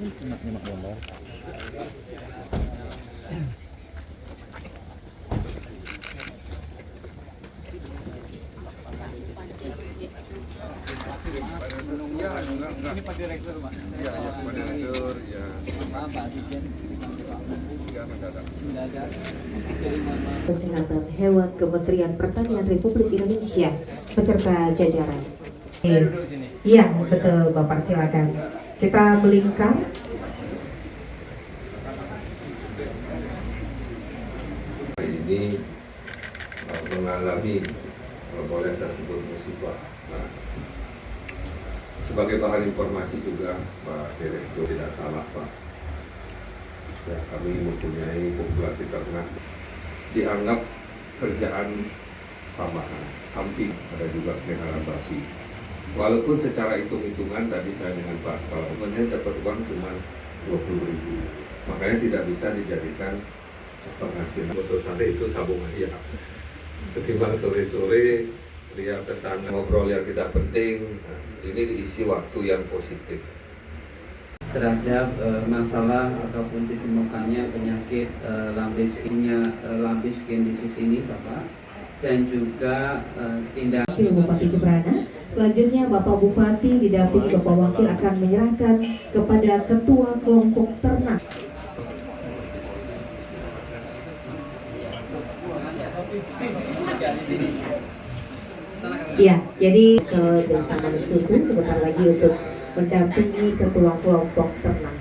nyimak gambar. Ini Pak Direktur, Pak. Iya, Pak Direktur, ya. Pak Dirjen. Kesehatan Hewan Kementerian Pertanian Republik Indonesia beserta jajaran. Iya, betul Bapak, silakan. Kita melingkar. Ini mengalami, kalau boleh saya sebut musibah. Nah, sebagai bahan informasi juga, Pak Direktur, tidak salah Pak. Ya, kami mempunyai populasi ternak dianggap kerjaan tambahan, samping ada juga pelihara babi. Walaupun secara hitung-hitungan tadi saya dengan Pak Kepala Umumnya dapat uang cuma 20.000, makanya tidak bisa dijadikan penghasilan. Untuk sampai itu sabung aja. Ketimbang sore-sore lihat tentang ngobrol yang tidak penting, nah, ini diisi waktu yang positif. Terhadap masalah ataupun ditemukannya penyakit lambe skin disease ini Bapak, dan juga tindak Wakil Bupati Jemberana. Selanjutnya Bapak Bupati didampingi Bapak Wakil akan menyerahkan kepada Ketua Kelompok Ternak. Iya, jadi ke Desa Manustutu sebentar lagi untuk mendampingi Ketua Kelompok Ternak.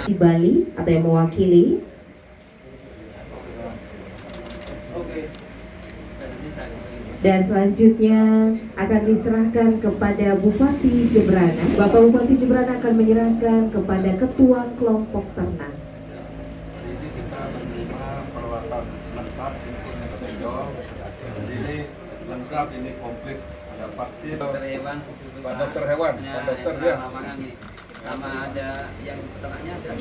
Di Bali atau yang mewakili. Dan selanjutnya akan diserahkan kepada Bupati Jemberana. Bapak Bupati Jemberana akan menyerahkan kepada Ketua Kelompok Ternak. Ini kita menerima peralatan lengkap untuk menonjol. Ini lengkap, ini komplit, ada vaksin. dokter hewan, Pak Dokter Hewan, Pak Dokter ya. Sama ada yang peternaknya ada.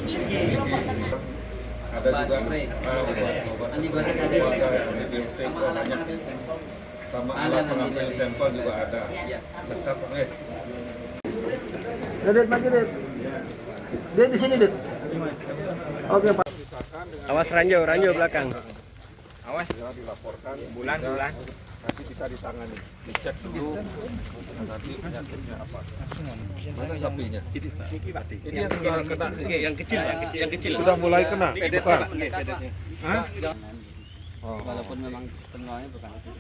Ada juga Antibiotik ada. antibiotik banyak. Sama alat pengambil sampel juga ada. Lengkap, Pak. Dit, maju Dit. Dit di sini Dit. Oke Pak. Awas ranjau belakang. Awas ya, dilaporkan bulan nanti bisa ditangani, dicek dulu nanti penyakitnya apa. Mana sapinya? Ini yang kena. Yang kecil, yang kecil. Sudah mulai kena. Bukan. Hah? Walaupun memang penuanya bukan itu.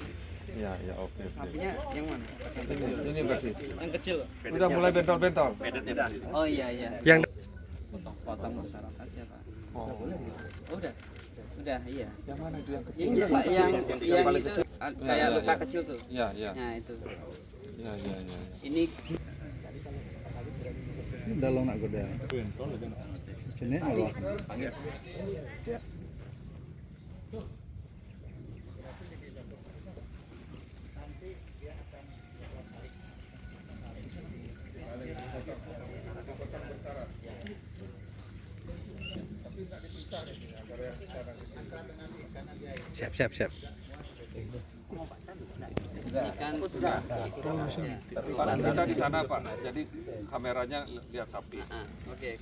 Ya, oke. Sapinya yang mana? Ini berarti. Yang kecil. Udah mulai bentol-bentol. Oh iya. Yang Potong masyarakat siapa? Oh. Udah, iya. Yang mana itu yang kecil? Yang itu kayak luka kecil tuh. Iya. Nah, itu. Ya. Ini Dalam nak goda. Sini Allah. siap. Kita di sana Pak. Jadi kameranya lihat sapi. oke.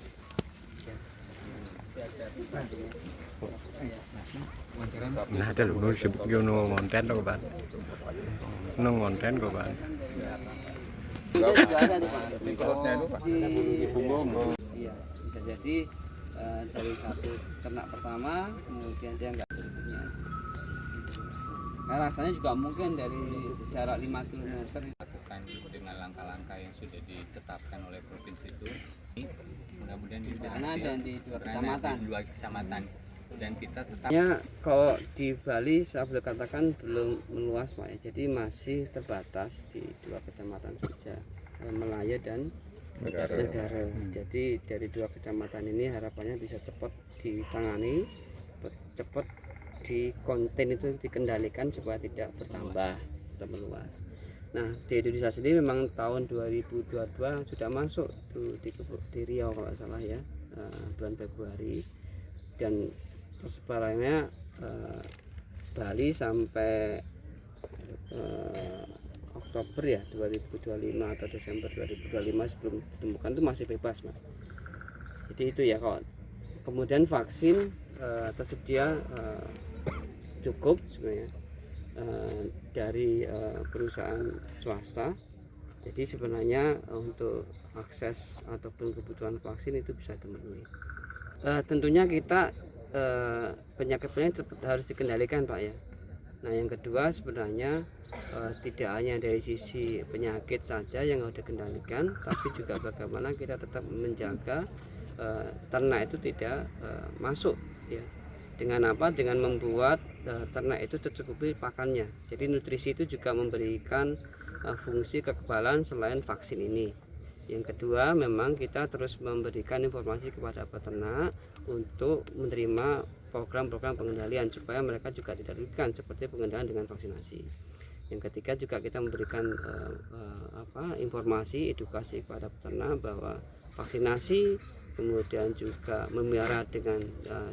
Nah, ada lu sebut no konten lo Ban. No konten kok Ban. Juga ada nih Pak. Di perutnya itu Pak. Di punggung. Iya, bisa jadi dari satu ternak pertama kemudian dia nggak berikutnya. Nah, rasanya juga mungkin dari jarak 5 km lakukan dengan langkah-langkah yang sudah ditetapkan oleh provinsi itu. Mudah-mudahan bisa karena ada di 2 kecamatan. Di 2 kecamatan dan kita tetap. Kalau di Bali saya boleh katakan belum meluas Pak ya. Jadi masih terbatas di 2 kecamatan saja, Melaya dan Negara. Jadi dari 2 kecamatan ini harapannya bisa cepat ditangani, cepat di konten itu dikendalikan supaya tidak bertambah atau meluas. Nah, di Indonesia sendiri memang tahun 2022 sudah masuk tuh di Riau kalau nggak salah ya, bulan Februari, dan persebarannya Bali sampai Oktober ya 2025 atau Desember 2025 sebelum ditemukan itu masih bebas, Mas. Jadi itu ya. Kalau kemudian vaksin tersedia cukup sebenarnya dari perusahaan swasta. Jadi sebenarnya untuk akses ataupun kebutuhan vaksin itu bisa terpenuhi. Tentunya kita penyakit-penyakit harus dikendalikan, Pak ya. Nah, yang kedua sebenarnya tidak hanya dari sisi penyakit saja yang harus dikendalikan, tapi juga bagaimana kita tetap menjaga ternak itu tidak masuk ya. Dengan apa? Dengan membuat ternak itu tercukupi pakannya. Jadi nutrisi itu juga memberikan fungsi kekebalan selain vaksin ini. Yang kedua, memang kita terus memberikan informasi kepada peternak untuk menerima program-program pengendalian supaya mereka juga tidak dirugikan seperti pengendalian dengan vaksinasi. Yang ketiga juga kita memberikan informasi edukasi kepada peternak bahwa vaksinasi kemudian juga memelihara dengan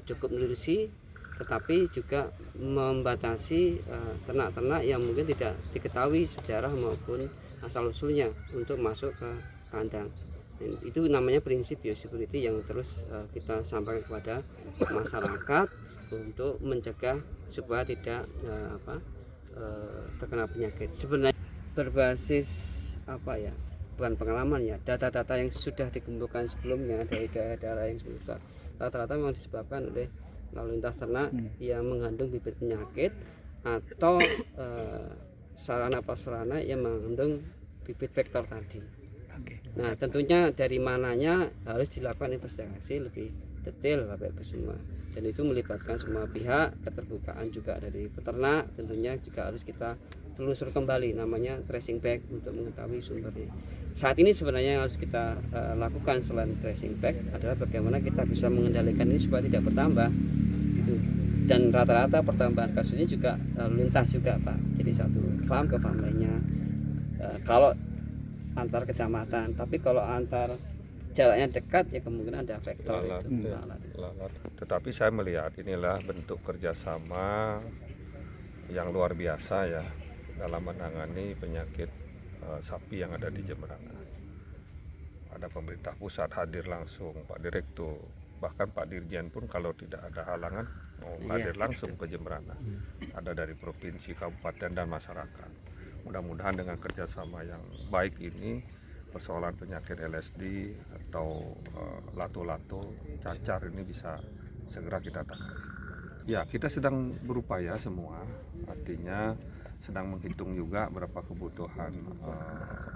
cukup nutrisi, tetapi juga membatasi ternak-ternak yang mungkin tidak diketahui sejarah maupun asal usulnya untuk masuk ke kandang. Dan itu namanya prinsip biosecurity yang terus kita sampaikan kepada masyarakat untuk mencegah supaya tidak terkena penyakit. Sebenarnya berbasis bukan pengalaman ya, data-data yang sudah dikumpulkan sebelumnya dari daerah-daerah yang sebelumnya, rata-rata memang disebabkan oleh lalu lintas ternak yang mengandung bibit penyakit atau sarana-prasarana yang mengandung bibit vektor tadi. Nah, tentunya dari mananya harus dilakukan investigasi lebih detail Bapak Ibu semua, dan itu melibatkan semua pihak, keterbukaan juga dari peternak, tentunya juga harus kita telusur kembali namanya tracing back untuk mengetahui sumbernya. Saat ini sebenarnya yang harus kita lakukan selain tracing back adalah bagaimana kita bisa mengendalikan ini supaya tidak bertambah gitu. Dan rata-rata pertambahan kasusnya juga lalu lintas juga Pak, jadi satu farm ke farm lainnya kalau antar kecamatan, tapi kalau antar jaraknya dekat ya kemungkinan ada faktor itu. Tetapi saya melihat inilah bentuk kerjasama yang luar biasa ya dalam menangani penyakit sapi yang ada di Jemberana. Ada pemerintah pusat hadir langsung, Pak Direktur, bahkan Pak Dirjen pun kalau tidak ada halangan mau hadir langsung ke Jemberana. Ada dari provinsi, kabupaten dan masyarakat. Mudah-mudahan dengan kerjasama yang baik ini persoalan penyakit LSD atau lato-lato, cacar ini bisa segera kita tangani. Ya, kita sedang berupaya semua, artinya sedang menghitung juga berapa kebutuhan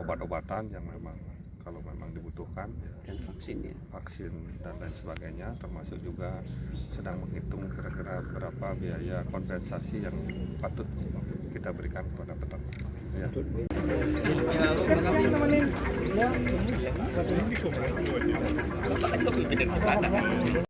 obat-obatan yang memang kalau memang dibutuhkan, dan vaksin dan lain sebagainya, termasuk juga sedang menghitung kira-kira berapa biaya kompensasi yang patut kita berikan kepada peternak. Ya. Terima kasih.